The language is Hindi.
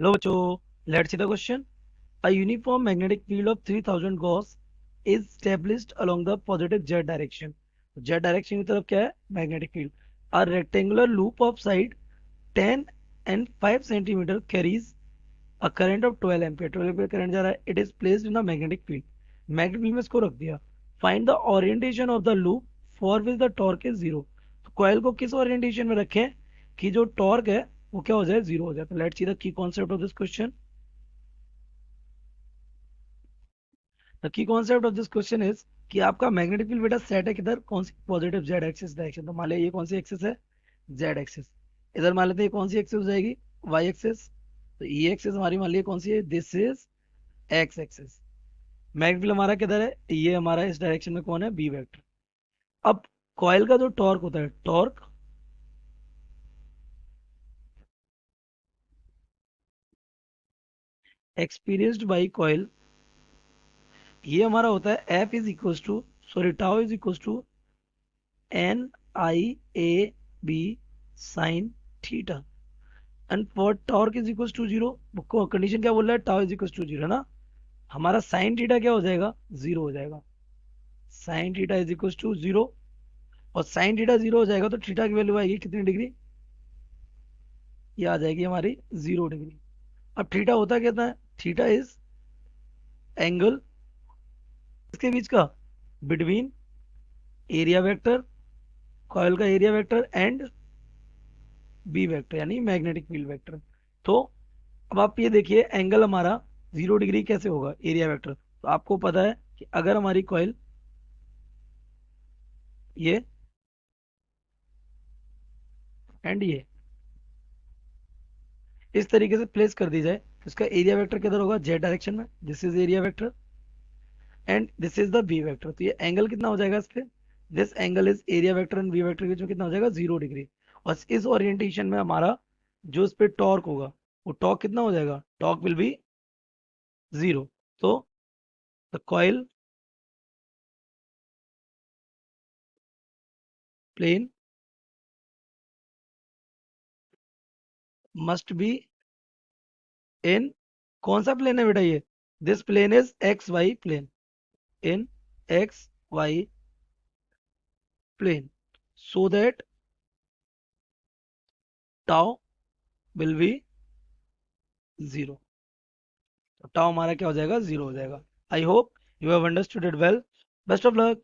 Hello, बच्चों. Let's see the question. A uniform magnetic field of 3000 Gauss is established along the positive z direction. Z direction की तरफ क्या है? Magnetic field. A rectangular loop of side 10 and 5 centimeter carries a current of 12 ampere. 12 ampere current जा रहा है. It is placed in the magnetic field. Magnetic field में इसको रख दिया. Find the orientation of the loop for which the torque is zero. तो coil को किस orientation में रखें कि जो torque है वो क्या हो जाए? जीरो हो जाए. तो let's see the key concept of this question. The key concept of this question is कि आपका मैग्नेटिक फील्ड बेटा सेट है किधर? कौन सी? Positive Z axis direction. तो मान लिया ये कौन सी एक्सिस है? Z axis. इधर मान लेते हैं कौन सी एक्सिस हो जाएगी? Y axis. तो ये एक्सिस हमारी मान लिया कौन सी है? This is X axis. Magnetic field हमारा किधर है? ये हमारा इस डायरेक्शन में कौन है? B vector. अब कॉइल का जो टॉर्क होता है, टॉर्क एक्सपीरियंस्ड बाई कॉइल, ये हमारा होता है F is equal to, sorry tau is equal to N I A B sine theta. And for torque is equal to zero. Condition क्या बोल रहा है? Tau is equal to zero ना. हमारा साइन थीटा क्या हो जाएगा? जीरो हो जाएगा. Sine theta is equal to zero. और साइन थीटा जीरो हो जाएगा तो थीटा की वैल्यू आएगी कितनी डिग्री? ये आ जाएगी हमारी 0 डिग्री. अब थीटा होता कितना है? थीटा इज एंगल इसके बीच का बिटवीन एरिया वेक्टर, कॉइल का area vector and B vector यानी मैग्नेटिक फील्ड वेक्टर. तो अब आप ये देखिए एंगल हमारा 0 डिग्री कैसे होगा? Area vector. तो आपको पता है कि अगर हमारी कॉइल ये एंड ये इस तरीके से प्लेस कर दी जाए तो इसका एरिया वेक्टर किधर होगा? जेड डायरेक्शन में. This is area vector and this is the B vector. तो ये एंगल कितना हो जाएगा इस पे? This angle is area vector and B vector के बीच में कितना हो जाएगा? 0 डिग्री. और इस ओरिएंटेशन में हमारा जो इस पे टॉर्क होगा वो टॉर्क कितना हो जाएगा? Torque will be zero. तो the coil plane must be in, कौन सा प्लेन है बेटा ये? This plane is X Y plane. In X Y plane so that tau will be zero. तो टाउ हमारा क्या हो जाएगा? जीरो हो जाएगा. I hope you have understood it well. Best of luck.